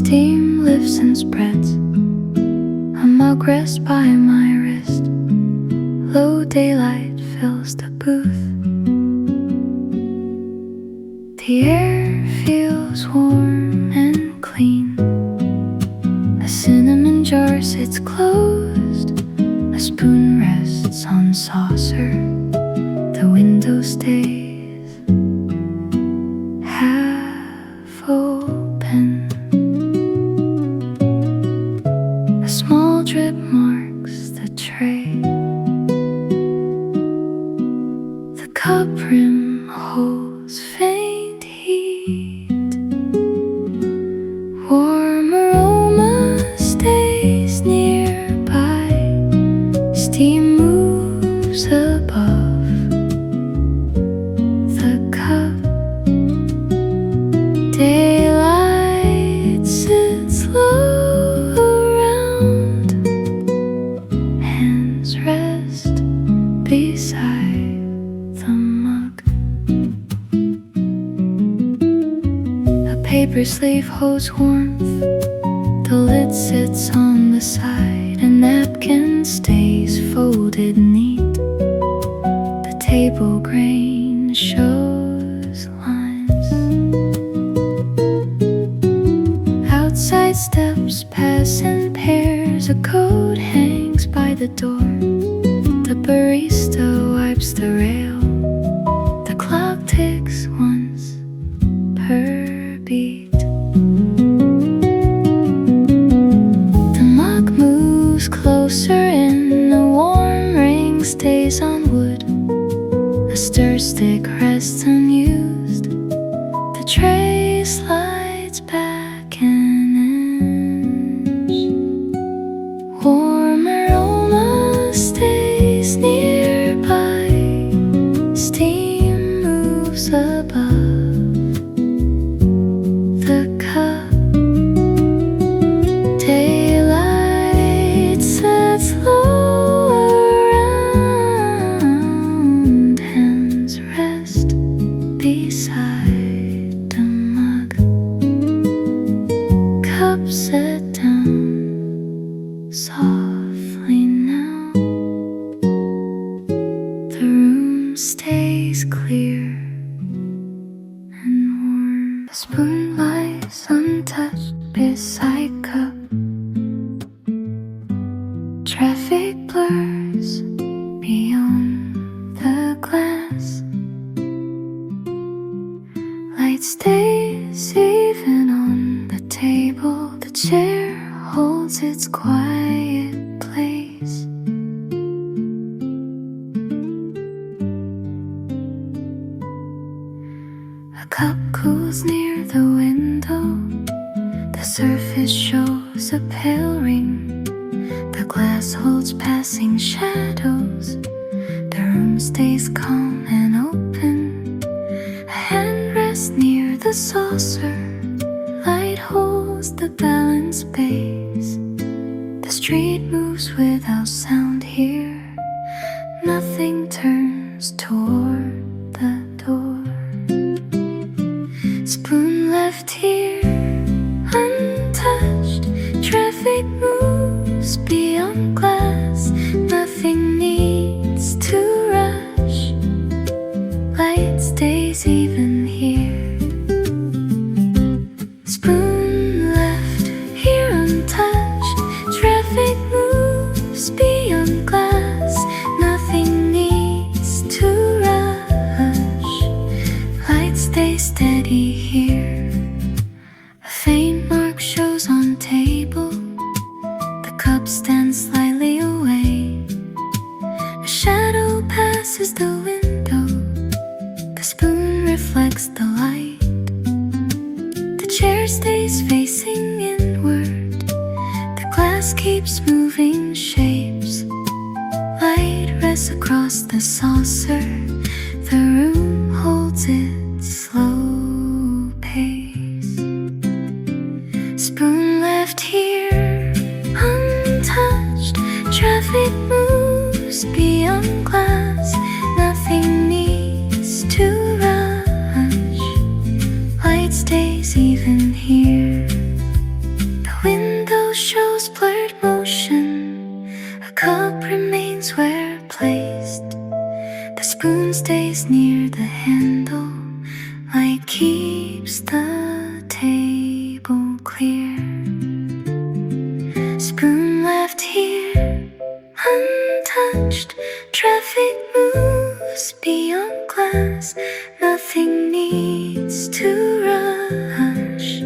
steam lifts and spreads, a mug rests by my wrist. Low daylight fills the booth. The air feels warm and clean. A cinnamon jar sits closed. A spoon rests on saucer. The window stays half open. A small drip marks the tray. The cup rim holds faint heat. Warm aroma stays nearby. Steam moves above the cup. Daylight sits low around. Hands rest beside the mug. A paper sleeve holds warmth. The lid sits on the side. A napkin stays folded neat. The table grain shows lines. Outside steps pass in pairs. A coat hangs by the door. The barista wipes the rail. The clock ticks once per beat. The mug moves closer in. A warm ring stays on wood. A stir stick rests unused. The tray slides back an inch. Warm aroma stays nearby. Steam moves above the cup. Daylight sets low around. Hands rest beside the mug. Cup set down softly now. The room stays clear and warm. The spoon lies untouched beside cup. Traffic blurs beyond the glass. Light stays even on the table. The chair holds its quiet place. A cup cools near the window. The surface shows a pale ring. The glass holds passing shadows. The room stays calm and open. A hand rests near the saucer. Light holds the balance base. The street moves without sound here. Nothing turns toward the door. Spoon left here untouched. Traffic moves beyond glass. Nothing needs to rush. Light stays even here. Spoon left here untouched. Traffic moves beyond glass. Nothing needs to rush. Light stays steady here. A faint mark shows on table. The cup stands slightly away. A shadow passes the window. The spoon reflects the light. The chair stays facing inward. The glass keeps moving shapes. Light rests across the saucer. The room holds its slow pace. Spoon left here untouched. Traffic moves beyond glass. Nothing needs to rush. Light stays even here. The cup remains where placed. The spoon stays near the handle. Light keeps the table clear. Spoon left here untouched. Traffic moves beyond glass. Nothing needs to rush.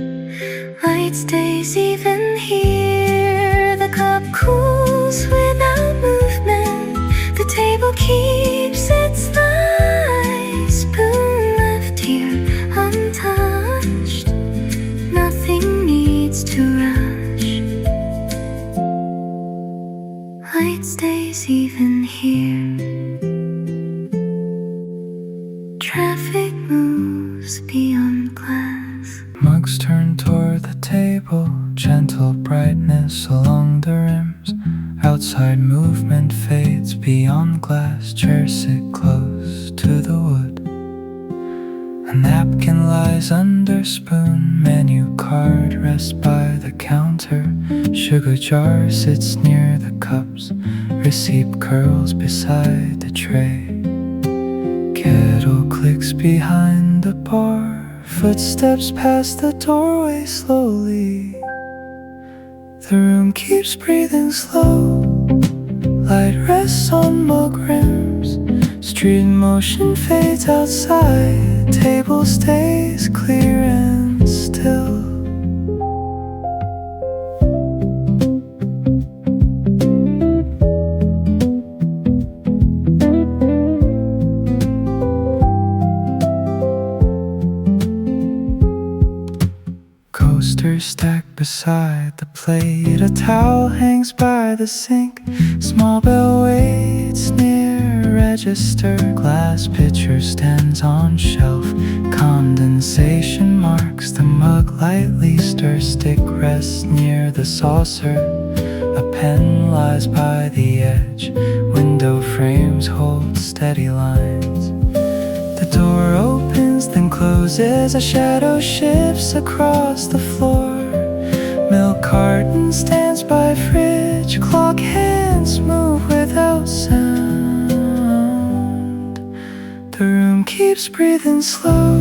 Light stays even here. The cup cools without movement. The table keeps its light. Spoon left here untouched. Nothing needs to rush. Light stays even here. Traffic moves beyond glass. Mugs turn toward the table, gentle brightness along the rims. Outside movement fades beyond glass. Chairs sit close to the wood. A napkin lies under spoon. Menu card rests by the counter. Sugar jar sits near the cups. Receipt curls beside the tray. Kettle clicks behind the bar. Footsteps past the doorway slowly. The room keeps breathing slow. Light rests on mug rims. Street motion fades outside. Table stays clear and still. Coasters stacked beside the plate. A towel hangs by the sink. Small bell waits near register. Glass pitcher stands on shelf. Condensation marks the mug lightly stir. Stick rests near the saucer. A pen lies by the edge. Window frames hold steady lines. The door opens, then closes. A shadow shifts across the floor. Milk carton stands by fridge. Clock hands move without sound. The room keeps breathing slow.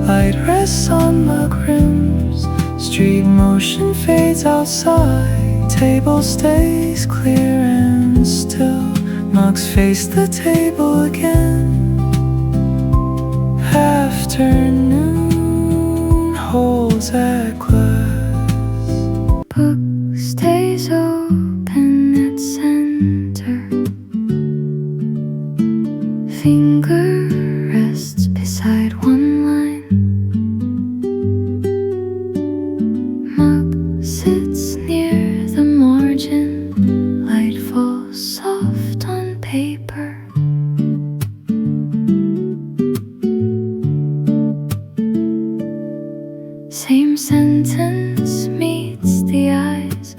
Light rests on mug rims. Street motion fades outside. Table stays clear and still. Mugs face the table again. Afternoon holds at glass. Book stays open at center. Finger rests beside one line. Mug sits near the margin. Light falls soft on paper. Same sentence meets the eyes.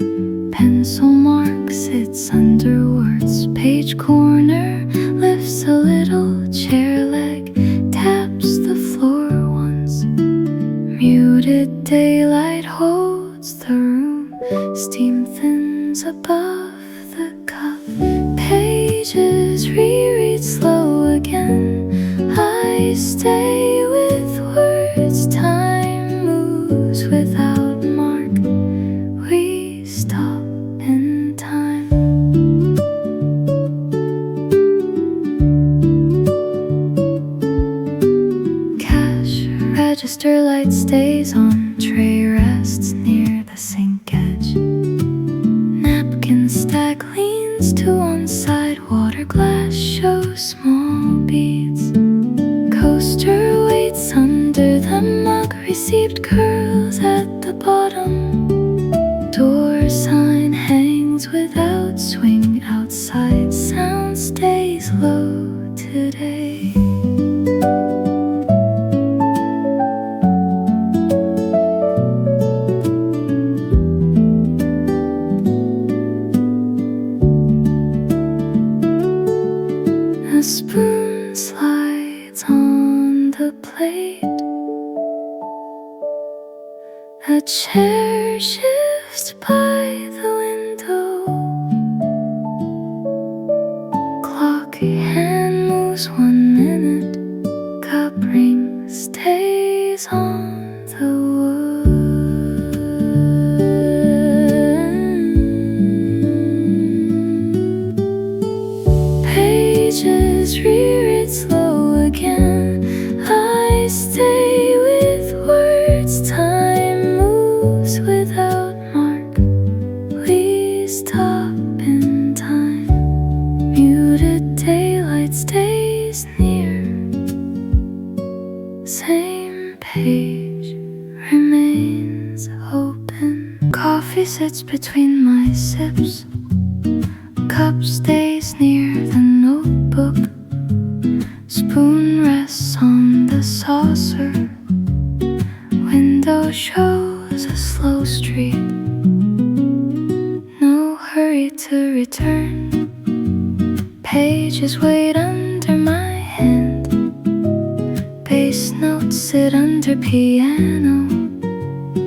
Pencil mark sits under words. Page corner lifts a little. Chair leg taps the floor once. Muted daylight holds the room. Steam thins above the cup. Pages reread slow again. I stay with words. Time moves without mark. We stop in time. Cash register light stays on. Tray rests near the sink edge. Napkin stack leans to one side. Water glass shows small beads. Coaster waits under the mug. Received curls at the bottom. Door sign hangs without swing. Outside sound stays low today. A spoon slides on the plate. A chair shifts by the window. pages, reread slow again. I stay with words, time moves without mark. We stop in time, muted daylight stays near. Same page remains open. Coffee sits between my sips, cup stays near the notebook. Spoon rests on the saucer. Window shows a slow street. No hurry to return. Pages wait under my hand. Bass notes sit under piano.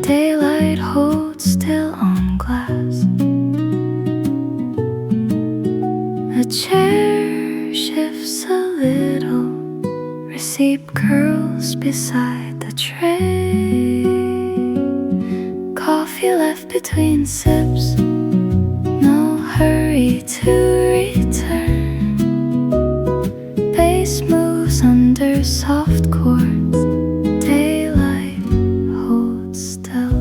Daylight holds still on glass. A chair shifts a little. Receipt curls beside the tray. Coffee left between sips. No hurry to return. Bass moves under soft chords. Daylight holds still.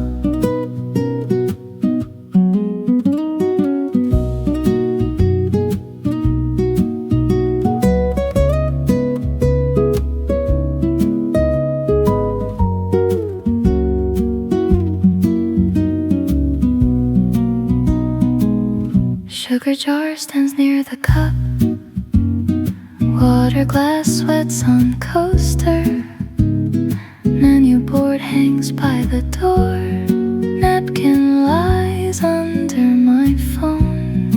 Sugar jar stands near the cup. Water glass sweats on coaster. Menu board hangs by the door. Napkin lies under my phone.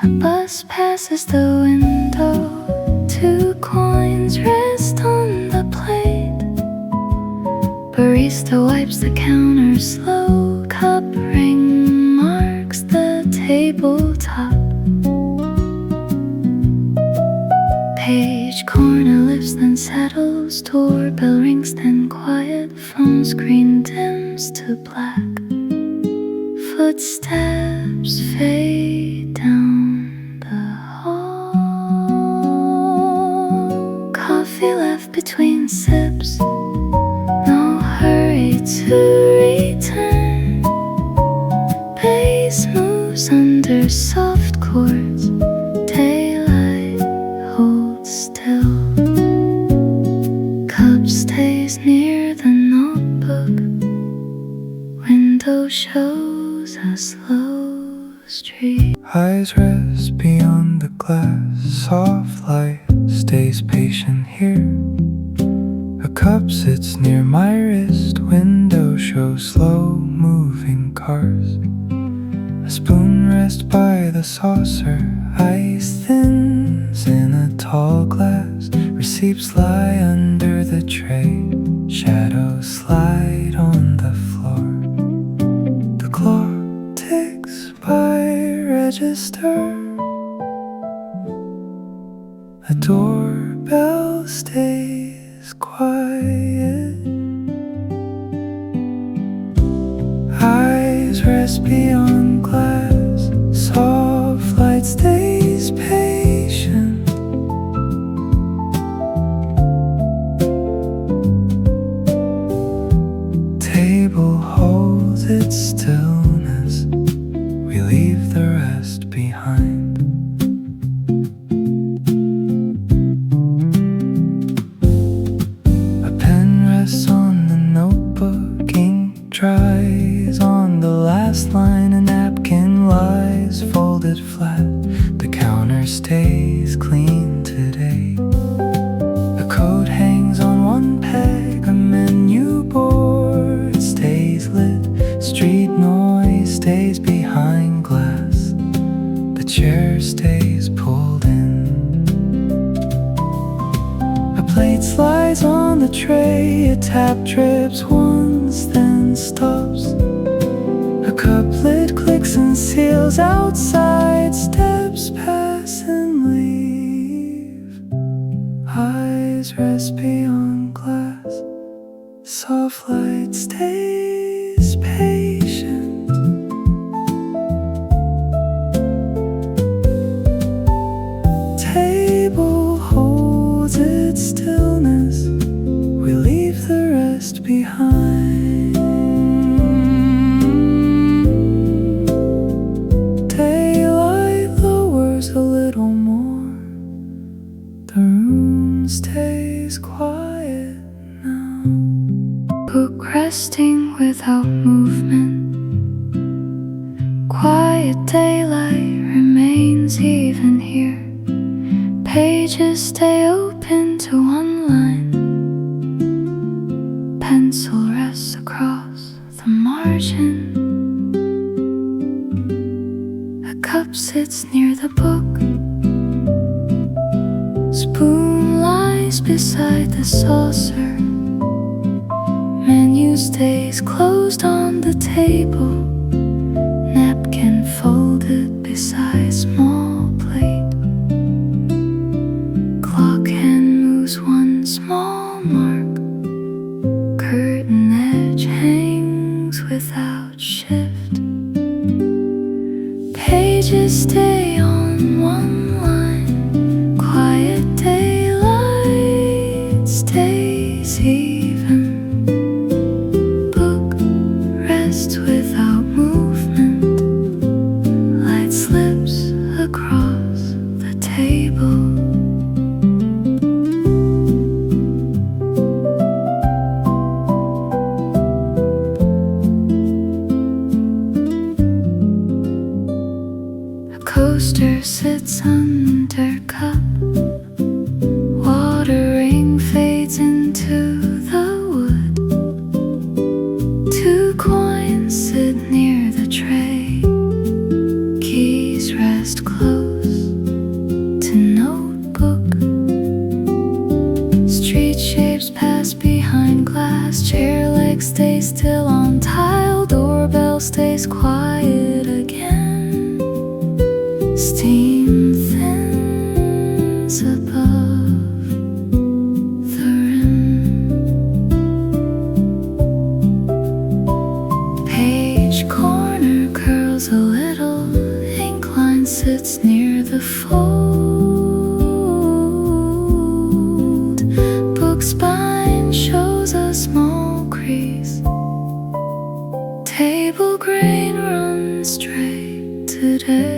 A bus passes the window. 2 coins rest on the plate. Barista wipes the counter slow. Cup ring marks the tabletop. Page corner lifts then settles. Doorbell rings then quiet. Phone screen dims to black. Footsteps fade down the hall. Coffee left between sips. No hurry to return. Bass moves under soft chords. Daylight holds still. Cup stays near the notebook. Window shows a slow street. Eyes rest beyond the glass. Soft light stays patient here. A cup sits near my wrist. Window shows slow moving cars. A spoon rests by the saucer. Ice thins in a tall glass. Receipts lie under the tray. Shadows slide on the floor. The clock ticks by register. A doorbell stays quiet. Eyes rest beyond glass. Soft light stays patient. Table holds its stillness. We leave the rest behind. A pen rests on the notebook. Ink dries on the last line. A napkin lies folded flat. The counter stays clean today. A coat hangs on one peg. A menu board stays lit. Street noise stays behind glass. The chair stays pulled in. A plate slides on the tray. A tap drips once then stops. A cup lid clicks and seals. Outside steps pass and leave. Eyes rest beyond glass. Soft light stays patient. Take resting without movement. Quiet daylight remains even here. Pages stay open to one line. Pencil rests across the margin. A cup sits near the book. Spoon lies beside the saucer. Menu stays closed on the table. Napkin folded beside small plate. Clock hand moves one small mark. Curtain edge hangs without shift. Pages stay on one line. Quiet daylight stays even. Book rests without movement. Light slips across the table. A coaster sits under cup. Watering fades into the wood. Two coins sit near the tray. Keys rest close to notebook. Street shapes pass behind glass. Chair legs stay still on tile. Doorbell stays quiet again. Steam thins above the rim. Page corner curls a little. Ink line sits near the fold. Book spine shows a small crease. Table grain runs straight today.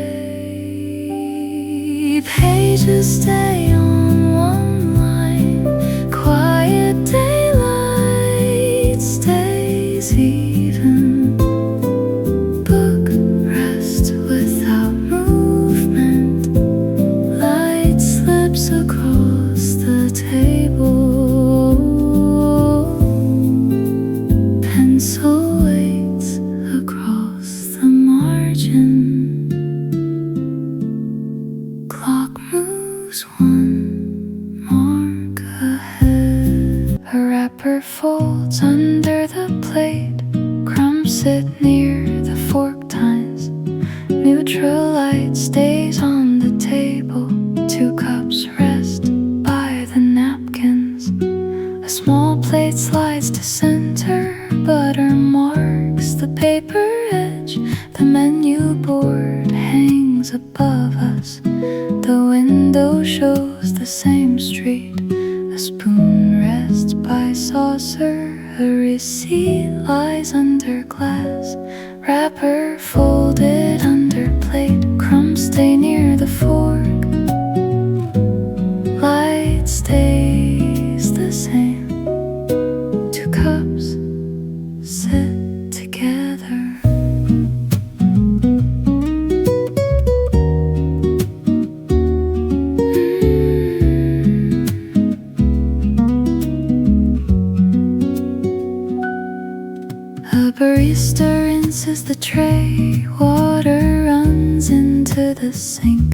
Pages stay on one line. Quiet daylight stays even. Book rests without movement. Light slips across the table. Pencil waits across the margin. Clock moves one mark ahead. A wrapper folds under the plate. Crumbs sit near the fork tines. Neutral light stays on the table. Two cups rest by the napkins. A small plate slides to center. Butter marks the paper edge. The menu board hangs above us. The window shows the same street. A spoon rests by saucer. A receipt lies under glass. Wrapper folded under plate. Crumbs stay near the fork. Light stays the same. Two cups sit together. A barista rinses the tray. Water runs into the sink.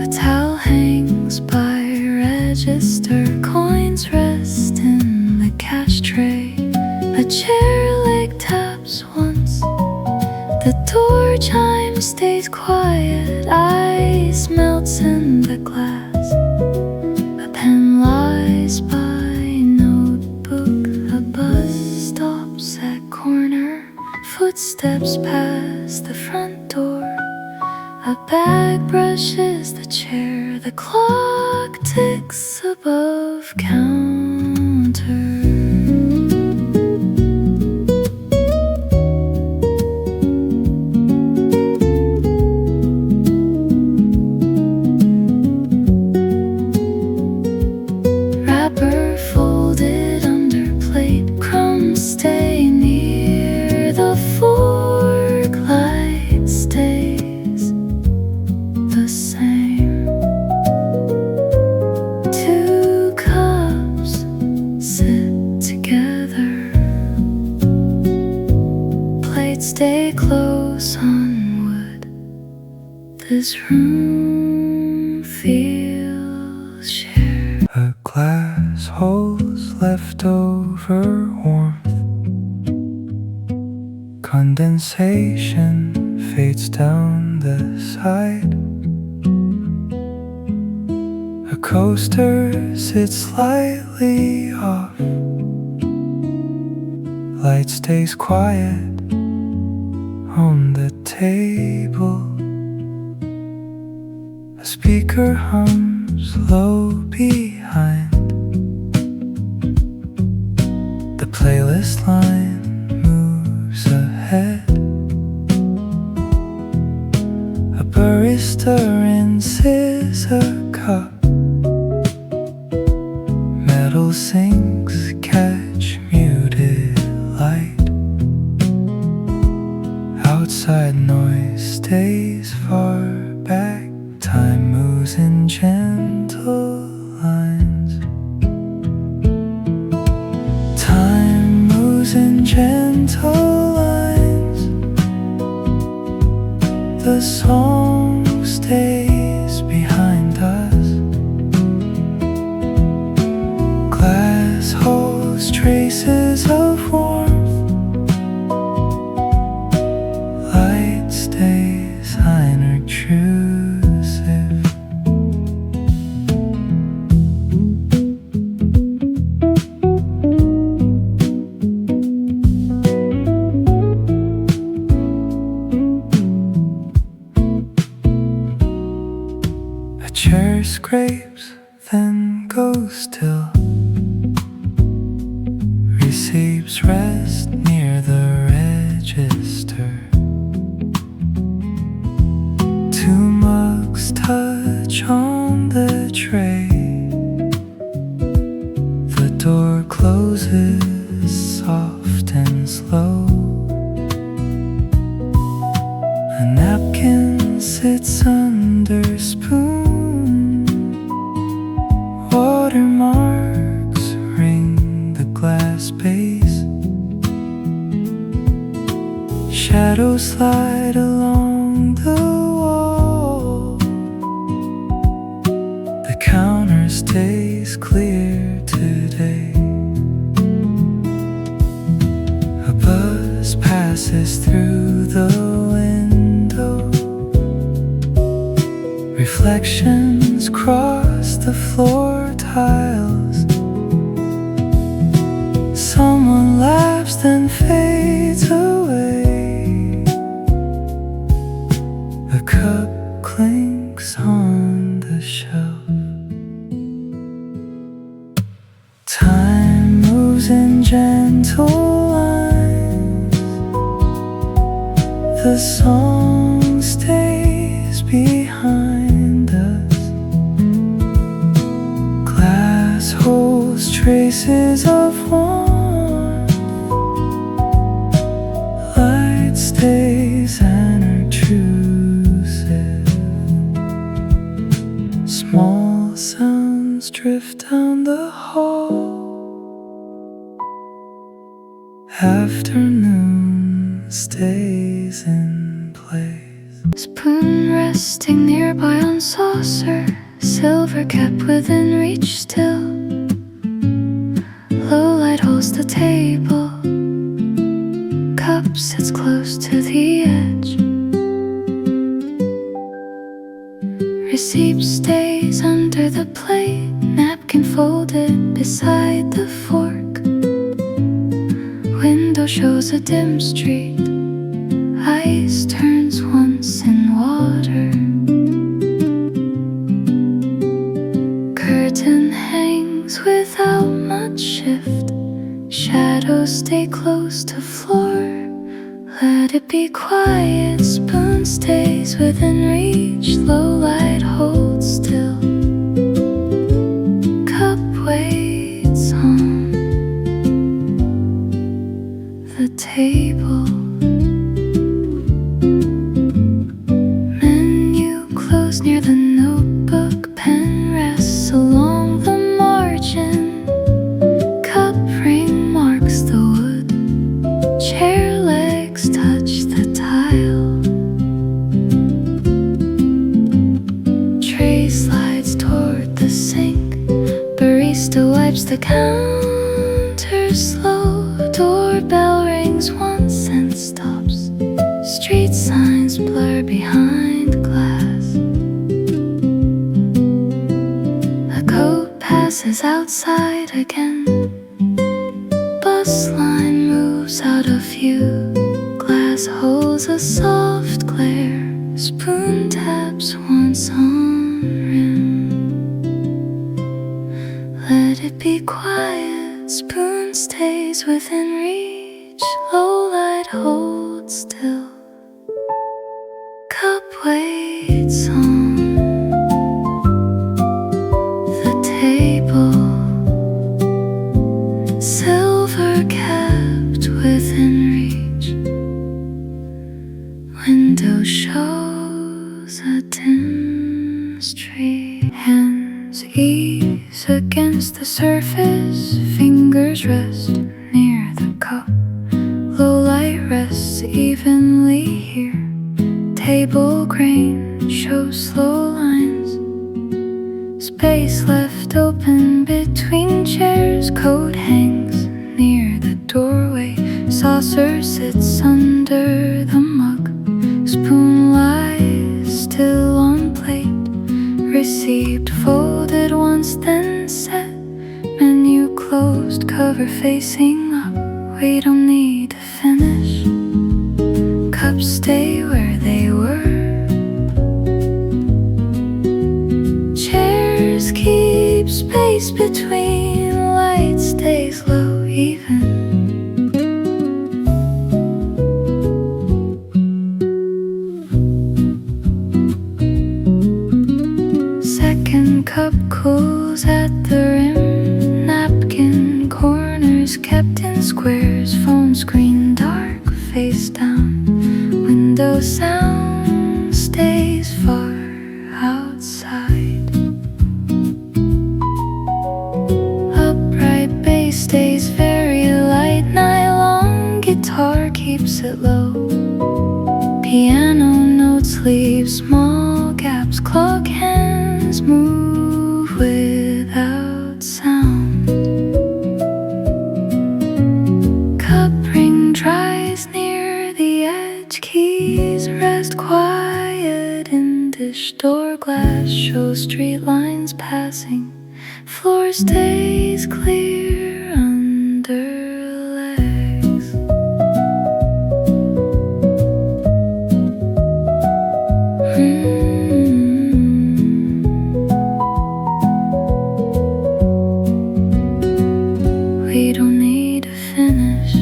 A towel hangs by register. Coins rest in the cash tray. A chair leg taps once. The door chime stays quiet. Ice melts in the glass. A pen lies by notebook. A bus stops at corner. Footsteps pass the front door. A bag brushes the chair. The clock ticks above counter. Wrapper folded under plate. Crumbs stay This room feels shared. A glass holds leftover warmth. Condensation fades down the side. A coaster sits slightly off. Light stays quiet on the table. A speaker hums low behind. The playlist line moves ahead. A barista rinses a cup. Metal sinks catch muted light. Outside noise stays far back. Time moves in gentle lines. Time moves in gentle lines. The song stays behind us. Glass holds traces of warmth. Light stays unobtrusive. A chair scrapes, then goes still. Receipts rest near the register. Two mugs touch on the tray. The door closes soft and slow. A napkin sits under a spoon. Watermarks ring the glass base. Shadows slide along the wall. The counter stays clear today. A buzz passes through the window. Reflections cross the floor tiles. Someone laughs then fades away. A cup clinks on the shelf. Time moves in gentle lines. The song stays behind us. Glass holds traces of warmth. Light stays unobtrusive. Small sounds drift down the hall. Afternoon stays in place. Spoon resting nearby on saucer. Silver cap within reach still. Low light holds the table. Cup sits close to the edge. Receipt stays under the plate. Napkin folded beside the fork. Window shows a dim street. Ice turns once in water. Curtain hangs without much shift. Shadows stay close to floor. Let it be quiet. Spoon stays within reach. Low light holds still. Cup waits on the table. Menu closed near the notebook. Pen rests along the margin. Cup ring marks the wood. Chair legs touch the tile. the counter slow. Doorbell rings once and stops. Street signs blur behind glass. A coat passes outside again. Bus line moves out of view. Glass holds a soft glare. Spoon taps once on rim. Let it be quiet. Spoon stays within reach. Low light holds still. Cup waits on the table. Silver kept within reach. Window shows a dim street. Hands ease against the surface. Fingers rest near the cup. Low light rests evenly here. Table grain shows slow lines. Space left open between chairs. Coat hangs near the doorway. Saucer sits under the mug. Spoon lies still on plate. Receipt folded once then set. Menu closed, cover facing up. We don't need to finish. Cups stay where they were. Chairs keep space between. Light stays low even. Second cup cools at the rim. Napkin corners kept in squares. Phone screen dark, face down. Window sound stays far outside. Upright bass stays very light. Nylon guitar keeps it low. Piano notes leave small gaps. Clock hands move without sound. Cup ring dries near the edge. Keys rest quiet in dish. Door glass shows street lines passing. Floor stays clear under legs. We don't need to finish.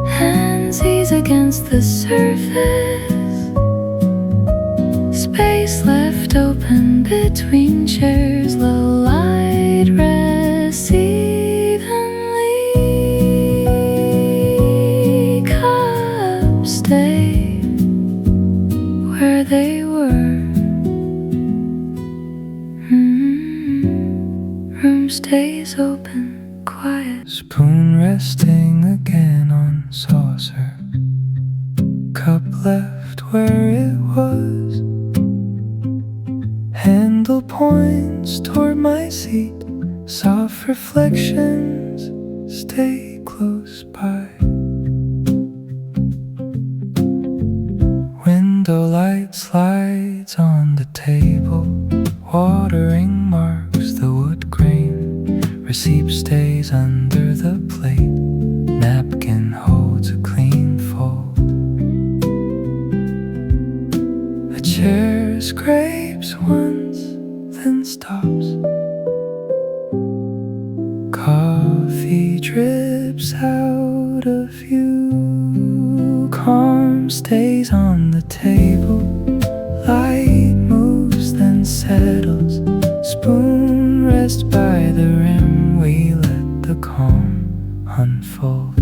Hands ease against the surface. Space left open between chairs. Low light rests evenly. Cups stay where they were. Room stays open, quiet. Spoon resting again on saucer. Cup left where it was. Handle points toward my seat. Soft reflections stay close by. Window light slides on the table. Watering marks the wood grain. Receipt stays under the plate. Napkin holds a clean fold. A chair scrapes once, then stops. Coffee drips out of view. Calm stays on the table. Light moves, then settles. Spoon rests by the rim. We let the calm unfold.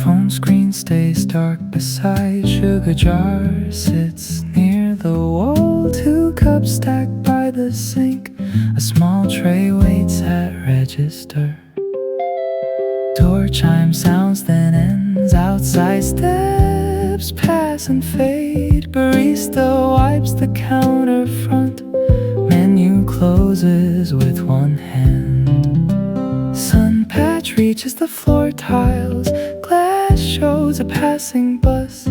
Phone screen stays dark beside. Sugar jar sits near the wall. 2 cups stacked by the sink. A small tray waits at register. Door chime sounds then ends. Outside steps pass and fade. Barista wipes the counter front. Menu roses with one hand. Sun patch reaches the floor tiles. Glass shows a passing bus.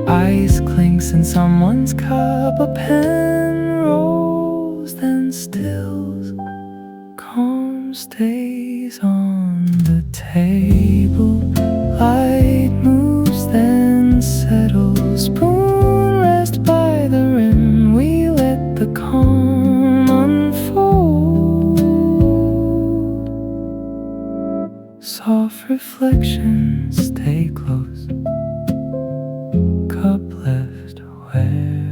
Ice clinks in someone's cup. A pen rolls, then stills. Calm stays on the table. Light moves, then settles. Spoon rests by the rim. We let the calm unfold. Soft reflections stay close. Cup left where